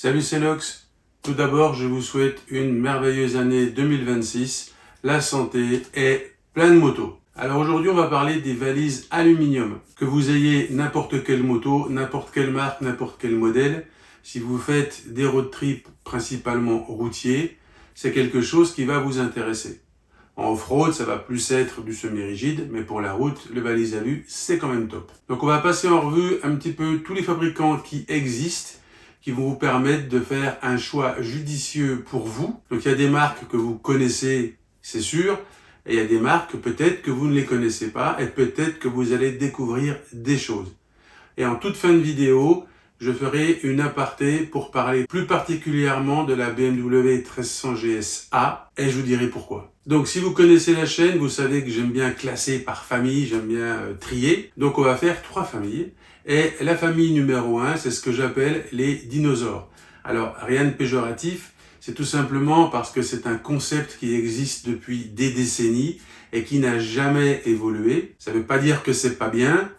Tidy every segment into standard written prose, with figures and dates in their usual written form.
Salut, c'est Lox. Tout d'abord, je vous souhaite une merveilleuse année 2026, la santé et plein de motos. Alors aujourd'hui, on va parler des valises aluminium. Que vous ayez n'importe quelle moto, n'importe quelle marque, n'importe quel modèle, si vous faites des road trips principalement routiers, c'est quelque chose qui va vous intéresser. En off-road, ça va plus être du semi-rigide, mais pour la route, le valise alu, c'est quand même top. Donc on va passer en revue un petit peu tous les fabricants qui existent, qui vont vous permettre de faire un choix judicieux pour vous. Donc il y a des marques que vous connaissez, c'est sûr, et il y a des marques peut-être que vous ne les connaissez pas, et peut-être que vous allez découvrir des choses. Et en toute fin de vidéo, je ferai une aparté pour parler plus particulièrement de la BMW 1300 GSA, et je vous dirai pourquoi. Donc si vous connaissez la chaîne, vous savez que j'aime bien classer par famille, j'aime bien trier. Donc on va faire 3 familles. Et la famille numéro 1, c'est ce que j'appelle les dinosaures. Alors rien de péjoratif, c'est tout simplement parce que c'est un concept qui existe depuis des décennies et qui n'a jamais évolué. Ça ne veut pas dire que c'est pas bien,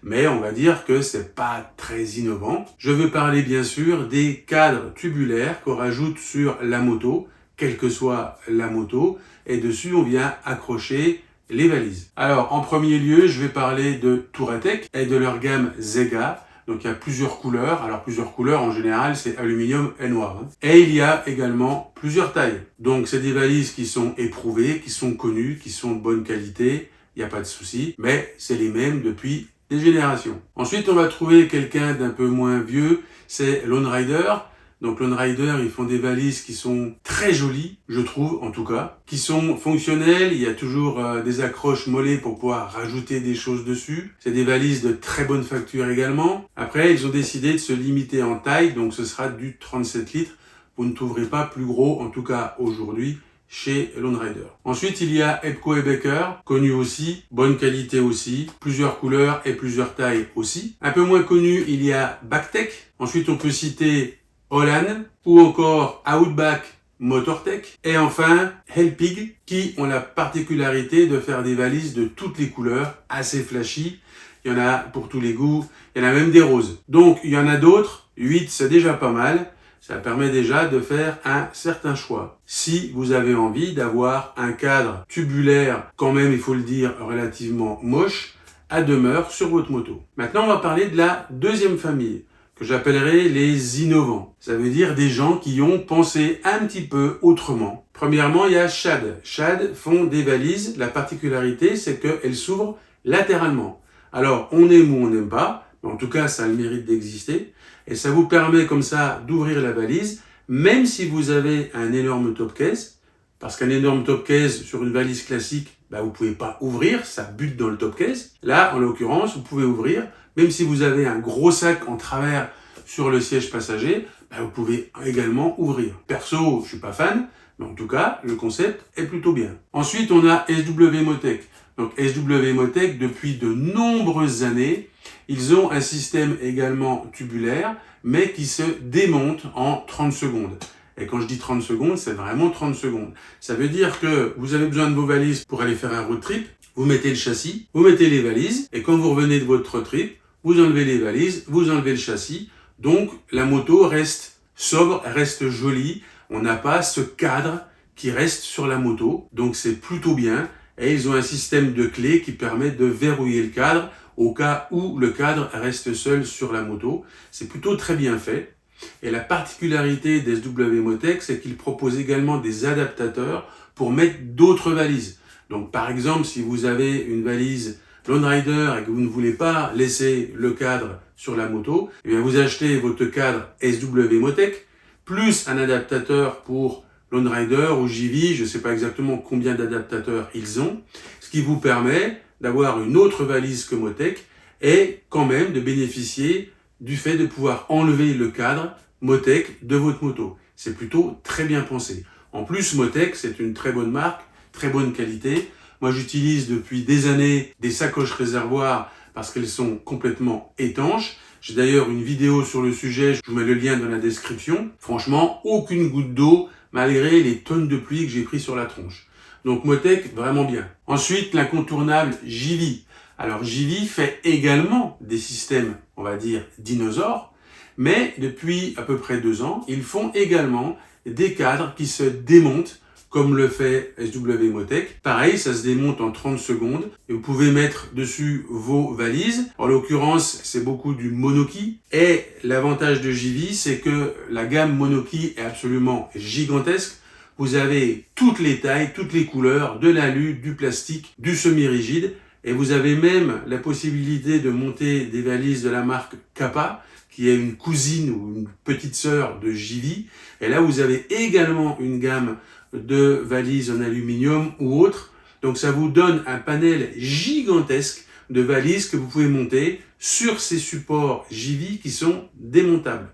mais on va dire que c'est pas très innovant. Je veux parler bien sûr des cadres tubulaires qu'on rajoute sur la moto, quelle que soit la moto, et dessus on vient accrocher les valises. Alors en premier lieu, je vais parler de Touratech et de leur gamme Zega. Donc il y a plusieurs couleurs. Alors plusieurs couleurs en général, c'est aluminium et noir. Et il y a également plusieurs tailles. Donc c'est des valises qui sont éprouvées, qui sont connues, qui sont de bonne qualité. Il n'y a pas de souci. Mais c'est les mêmes depuis des générations. Ensuite, on va trouver quelqu'un d'un peu moins vieux. C'est Lone Rider. Donc Lone Rider, ils font des valises qui sont très jolies, je trouve en tout cas, qui sont fonctionnelles, il y a toujours des accroches mollets pour pouvoir rajouter des choses dessus. C'est des valises de très bonne facture également. Après, ils ont décidé de se limiter en taille, donc ce sera du 37 litres. Vous ne trouverez pas plus gros, en tout cas aujourd'hui, chez Lone Rider. Ensuite, il y a Ebco et Becker, connu aussi, bonne qualité aussi, plusieurs couleurs et plusieurs tailles aussi. Un peu moins connu, il y a Bactec. Ensuite, on peut citer Holland ou encore Outback Motortech et enfin Helpig qui ont la particularité de faire des valises de toutes les couleurs, assez flashy. Il y en a pour tous les goûts, il y en a même des roses. Donc il y en a d'autres, 8 c'est déjà pas mal, ça permet déjà de faire un certain choix. Si vous avez envie d'avoir un cadre tubulaire, quand même il faut le dire relativement moche, à demeure sur votre moto. Maintenant on va parler de la deuxième famille, que j'appellerai les innovants. Ça veut dire des gens qui ont pensé un petit peu autrement. Premièrement, il y a Shad. Shad font des valises. La particularité, c'est qu'elles s'ouvrent latéralement. Alors, on aime ou on n'aime pas, mais en tout cas, ça a le mérite d'exister. Et ça vous permet comme ça d'ouvrir la valise, même si vous avez un énorme top case. Parce qu'un énorme top case sur une valise classique, vous pouvez pas ouvrir, ça bute dans le top case. Là, en l'occurrence, vous pouvez ouvrir. Même si vous avez un gros sac en travers sur le siège passager, vous pouvez également ouvrir. Perso, je suis pas fan, mais en tout cas, le concept est plutôt bien. Ensuite, on a SW Motech. Donc SW Motech, depuis de nombreuses années, ils ont un système également tubulaire, mais qui se démonte en 30 secondes. Et quand je dis 30 secondes, c'est vraiment 30 secondes. Ça veut dire que vous avez besoin de vos valises pour aller faire un road trip, vous mettez le châssis, vous mettez les valises, et quand vous revenez de votre road trip, vous enlevez les valises, vous enlevez le châssis, donc la moto reste sobre, reste jolie, on n'a pas ce cadre qui reste sur la moto, donc c'est plutôt bien, et ils ont un système de clés qui permet de verrouiller le cadre au cas où le cadre reste seul sur la moto, c'est plutôt très bien fait. Et la particularité des SW Motech, c'est qu'ils proposent également des adaptateurs pour mettre d'autres valises. Donc par exemple, si vous avez une valise Lone Rider et que vous ne voulez pas laisser le cadre sur la moto, vous achetez votre cadre SW Motech plus un adaptateur pour Lone Rider ou JV, je ne sais pas exactement combien d'adaptateurs ils ont, ce qui vous permet d'avoir une autre valise que Motech et quand même de bénéficier du fait de pouvoir enlever le cadre Motech de votre moto. C'est plutôt très bien pensé. En plus, Motech, c'est une très bonne marque, très bonne qualité. Moi, j'utilise depuis des années des sacoches réservoirs parce qu'elles sont complètement étanches. J'ai d'ailleurs une vidéo sur le sujet, je vous mets le lien dans la description. Franchement, aucune goutte d'eau, malgré les tonnes de pluie que j'ai pris sur la tronche. Donc Motech, vraiment bien. Ensuite, l'incontournable JV. Alors JV fait également des systèmes, on va dire, dinosaures, Mais depuis à peu près 2 ans, ils font également des cadres qui se démontent, comme le fait SW Motech. Pareil, ça se démonte en 30 secondes et vous pouvez mettre dessus vos valises. En l'occurrence, c'est beaucoup du Monoki. Et l'avantage de JV, c'est que la gamme Monoki est absolument gigantesque. Vous avez toutes les tailles, toutes les couleurs, de l'alu, du plastique, du semi-rigide. Et vous avez même la possibilité de monter des valises de la marque Kappa, qui est une cousine ou une petite sœur de JV. Et là, vous avez également une gamme de valises en aluminium ou autre. Donc ça vous donne un panel gigantesque de valises que vous pouvez monter sur ces supports JV qui sont démontables.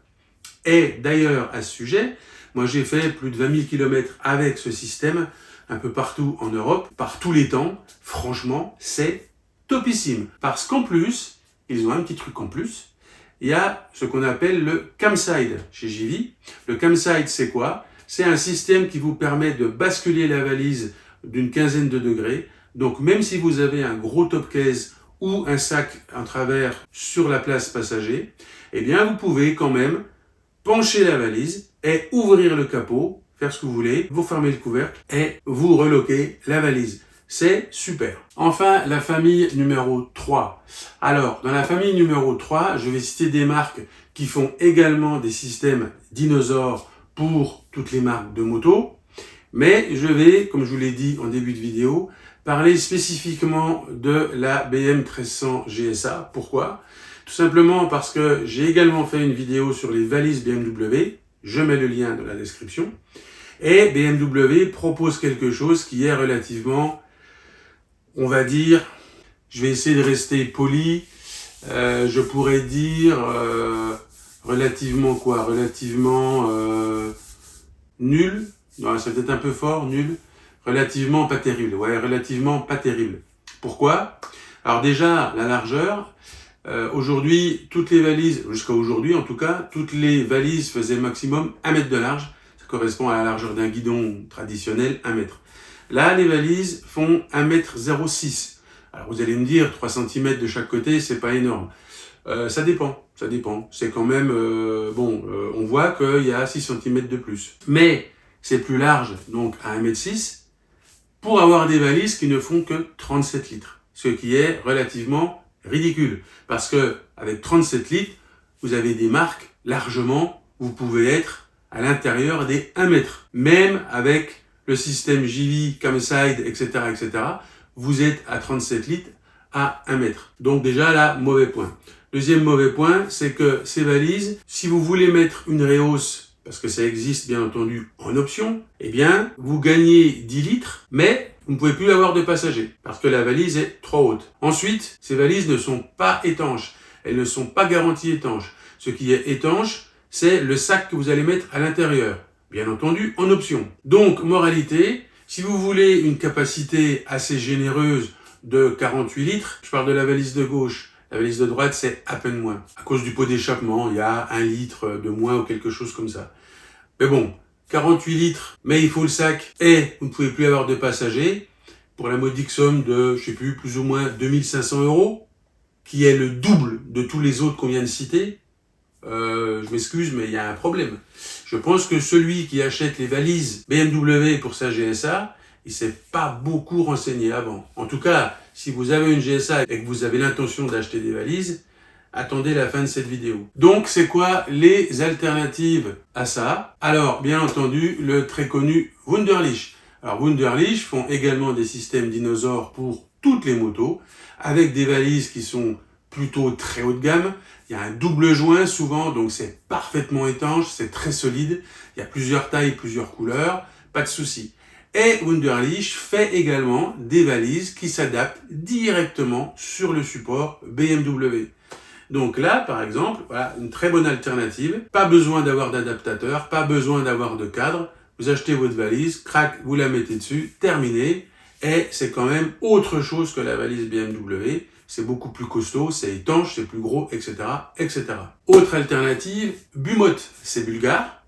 Et d'ailleurs, à ce sujet, moi j'ai fait plus de 20 000 km avec ce système un peu partout en Europe, par tous les temps. Franchement, c'est topissime. Parce qu'en plus, ils ont un petit truc en plus. Il y a ce qu'on appelle le camside chez JV. Le camside, c'est quoi? C'est un système qui vous permet de basculer la valise d'une quinzaine de degrés. Donc même si vous avez un gros top case ou un sac en travers sur la place passager, eh bien vous pouvez quand même pencher la valise et ouvrir le capot, faire ce que vous voulez, vous fermez le couvercle et vous reloquez la valise. C'est super. Enfin, la famille numéro 3. Alors, dans la famille numéro 3, je vais citer des marques qui font également des systèmes dinosaures pour toutes les marques de moto. Mais je vais, comme je vous l'ai dit en début de vidéo, parler spécifiquement de la BM 1300 GSA. Pourquoi? Tout simplement parce que j'ai également fait une vidéo sur les valises BMW. Je mets le lien dans la description. Et BMW propose quelque chose qui est relativement, on va dire, je vais essayer de rester poli, je pourrais dire relativement quoi? Relativement nul. Non, c'est peut-être un peu fort, nul. Relativement pas terrible. Ouais, relativement pas terrible. Pourquoi? Alors déjà, la largeur. Aujourd'hui, toutes les valises, jusqu'à aujourd'hui en tout cas, toutes les valises faisaient maximum 1 mètre de large. Ça correspond à la largeur d'un guidon traditionnel, 1 mètre. Là, les valises font 1,06 m. Alors vous allez me dire, 3 cm de chaque côté, c'est pas énorme. Ça dépend. C'est quand même, on voit qu'il y a 6 cm de plus. Mais c'est plus large, donc à 1,06 m, pour avoir des valises qui ne font que 37 litres. Ce qui est relativement ridicule. Parce que avec 37 litres, vous avez des marques largement, vous pouvez être à l'intérieur des 1 mètre. Même avec le système JV, Camside, etc., vous êtes à 37 litres à 1 mètre. Donc déjà là, mauvais point. Deuxième mauvais point, c'est que ces valises, si vous voulez mettre une réhausse, parce que ça existe bien entendu en option, eh bien, vous gagnez 10 litres, mais vous ne pouvez plus avoir de passagers, parce que la valise est trop haute. Ensuite, ces valises ne sont pas étanches. Elles ne sont pas garanties étanches. Ce qui est étanche, c'est le sac que vous allez mettre à l'intérieur. Bien entendu, en option. Donc, moralité, si vous voulez une capacité assez généreuse de 48 litres, je parle de la valise de gauche, la valise de droite, c'est à peine moins. À cause du pot d'échappement, il y a 1 litre de moins ou quelque chose comme ça. Mais bon, 48 litres, mais il faut le sac et vous ne pouvez plus avoir de passagers pour la modique somme de, je sais plus ou moins 2500 €, qui est le double de tous les autres qu'on vient de citer. Je m'excuse, mais il y a un problème. Je pense que celui qui achète les valises BMW pour sa GSA, il s'est pas beaucoup renseigné avant. En tout cas, si vous avez une GSA et que vous avez l'intention d'acheter des valises, attendez la fin de cette vidéo. Donc, c'est quoi les alternatives à ça? Alors, bien entendu, le très connu Wunderlich. Alors, Wunderlich font également des systèmes dinosaures pour toutes les motos, avec des valises qui sont plutôt très haut de gamme. Il y a un double joint souvent, donc c'est parfaitement étanche, c'est très solide. Il y a plusieurs tailles, plusieurs couleurs, pas de souci. Et Wunderlich fait également des valises qui s'adaptent directement sur le support BMW. Donc là, par exemple, voilà une très bonne alternative. Pas besoin d'avoir d'adaptateur, pas besoin d'avoir de cadre. Vous achetez votre valise, crac, vous la mettez dessus, terminé. Et c'est quand même autre chose que la valise BMW. C'est beaucoup plus costaud, c'est étanche, c'est plus gros, etc., etc. Autre alternative, Bumot, c'est bulgare.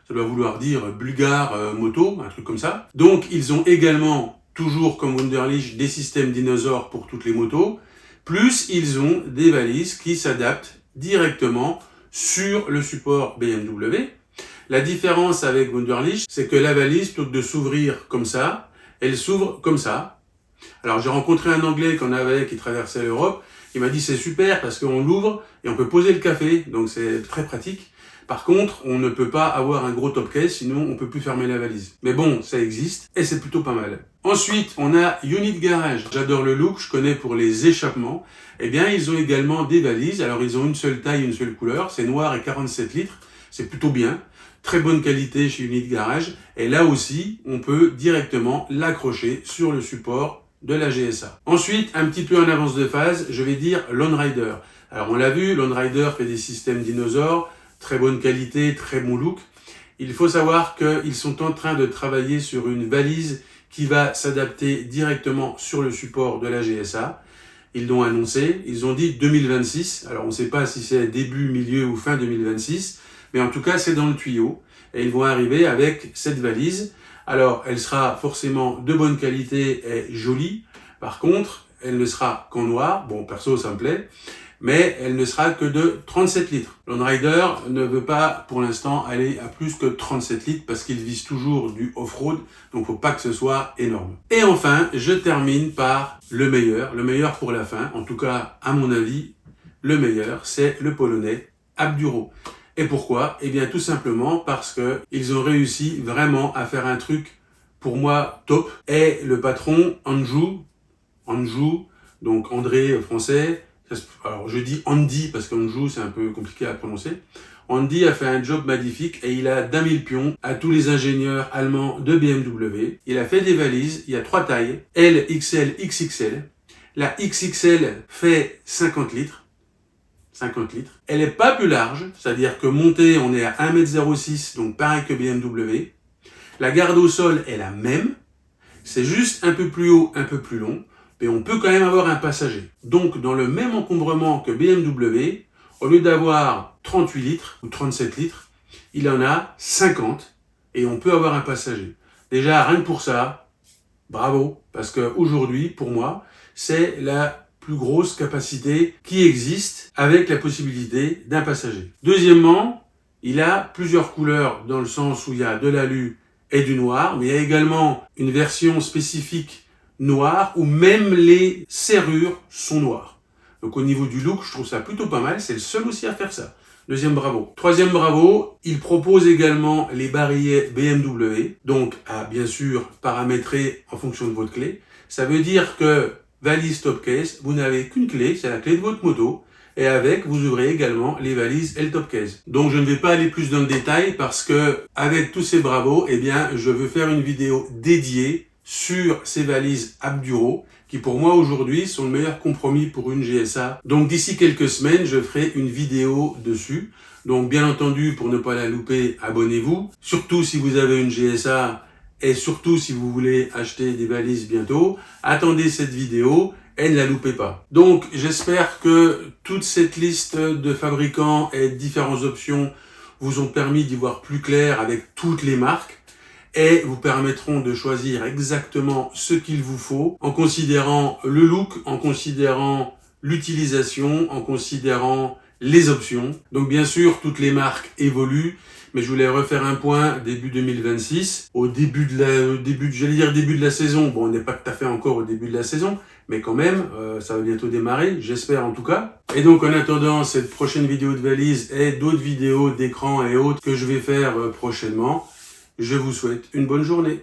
Ça doit vouloir dire bulgare moto, un truc comme ça. Donc, ils ont également, toujours comme Wunderlich, des systèmes dinosaures pour toutes les motos. Plus, ils ont des valises qui s'adaptent directement sur le support BMW. La différence avec Wunderlich, c'est que la valise, plutôt que de s'ouvrir comme ça, elle s'ouvre comme ça. Alors j'ai rencontré un Anglais qu'on avait qui traversait l'Europe. Il m'a dit c'est super parce qu'on l'ouvre et on peut poser le café, donc c'est très pratique. Par contre, on ne peut pas avoir un gros top case, sinon on peut plus fermer la valise. Mais bon, ça existe et c'est plutôt pas mal. Ensuite, on a Unit Garage. J'adore le look, je connais pour les échappements. Eh bien, ils ont également des valises. Alors, ils ont une seule taille, une seule couleur. C'est noir et 47 litres. C'est plutôt bien. Très bonne qualité chez Unit Garage. Et là aussi, on peut directement l'accrocher sur le support de la GSA. Ensuite, un petit peu en avance de phase, je vais dire Lone Rider. Alors, on l'a vu, Lone Rider fait des systèmes dinosaures. Très bonne qualité, très bon look. Il faut savoir qu'ils sont en train de travailler sur une valise qui va s'adapter directement sur le support de la GSA. Ils l'ont annoncé, ils ont dit 2026. Alors on ne sait pas si c'est début, milieu ou fin 2026, mais en tout cas c'est dans le tuyau. Et ils vont arriver avec cette valise. Alors elle sera forcément de bonne qualité et jolie. Par contre, elle ne sera qu'en noir. Bon, perso ça me plaît. Mais elle ne sera que de 37 litres. Lone Rider ne veut pas, pour l'instant, aller à plus que 37 litres parce qu'il vise toujours du off-road, donc faut pas que ce soit énorme. Et enfin, je termine par le meilleur pour la fin, en tout cas, à mon avis, le meilleur, c'est le polonais Abduro. Et pourquoi? Eh bien, tout simplement parce que ils ont réussi vraiment à faire un truc, pour moi, top. Et le patron, Andrew, donc André français. Alors je dis Andy parce qu'Anjou c'est un peu compliqué à prononcer. Andy a fait un job magnifique et il a d'un mille pions à tous les ingénieurs allemands de BMW. Il a fait des valises, il y a 3 tailles, L, XL, XXL. La XXL fait 50 litres. 50 litres. Elle est pas plus large, c'est-à-dire que montée on est à 1,06 m, donc pareil que BMW. La garde au sol est la même, c'est juste un peu plus haut, un peu plus long. Mais on peut quand même avoir un passager. Donc, dans le même encombrement que BMW, au lieu d'avoir 38 litres ou 37 litres, il en a 50 et on peut avoir un passager. Déjà, rien que pour ça, bravo, parce qu'aujourd'hui, pour moi, c'est la plus grosse capacité qui existe avec la possibilité d'un passager. Deuxièmement, il a plusieurs couleurs dans le sens où il y a de l'alu et du noir, mais il y a également une version spécifique noir où même les serrures sont noires. Donc au niveau du look, je trouve ça plutôt pas mal. C'est le seul aussi à faire ça. Deuxième bravo. Troisième bravo, il propose également les barillet BMW, donc à bien sûr paramétrer en fonction de votre clé. Ça veut dire que valise top case, vous n'avez qu'une clé, c'est la clé de votre moto. Et avec, vous ouvrez également les valises et le top case. Donc je ne vais pas aller plus dans le détail parce que avec tous ces bravos, eh bien, je veux faire une vidéo dédiée sur ces valises Abduro qui pour moi aujourd'hui sont le meilleur compromis pour une GSA. Donc d'ici quelques semaines, je ferai une vidéo dessus. Donc bien entendu, pour ne pas la louper, abonnez-vous. Surtout si vous avez une GSA et surtout si vous voulez acheter des valises bientôt, attendez cette vidéo et ne la loupez pas. Donc j'espère que toute cette liste de fabricants et différentes options vous ont permis d'y voir plus clair avec toutes les marques et vous permettront de choisir exactement ce qu'il vous faut en considérant le look, en considérant l'utilisation, en considérant les options. Donc bien sûr, toutes les marques évoluent, mais je voulais refaire un point début 2026, au début de la saison. Bon, on n'est pas tout à fait encore au début de la saison, mais quand même, ça va bientôt démarrer, j'espère en tout cas. Et donc en attendant cette prochaine vidéo de valise et d'autres vidéos d'écran et autres que je vais faire prochainement, je vous souhaite une bonne journée.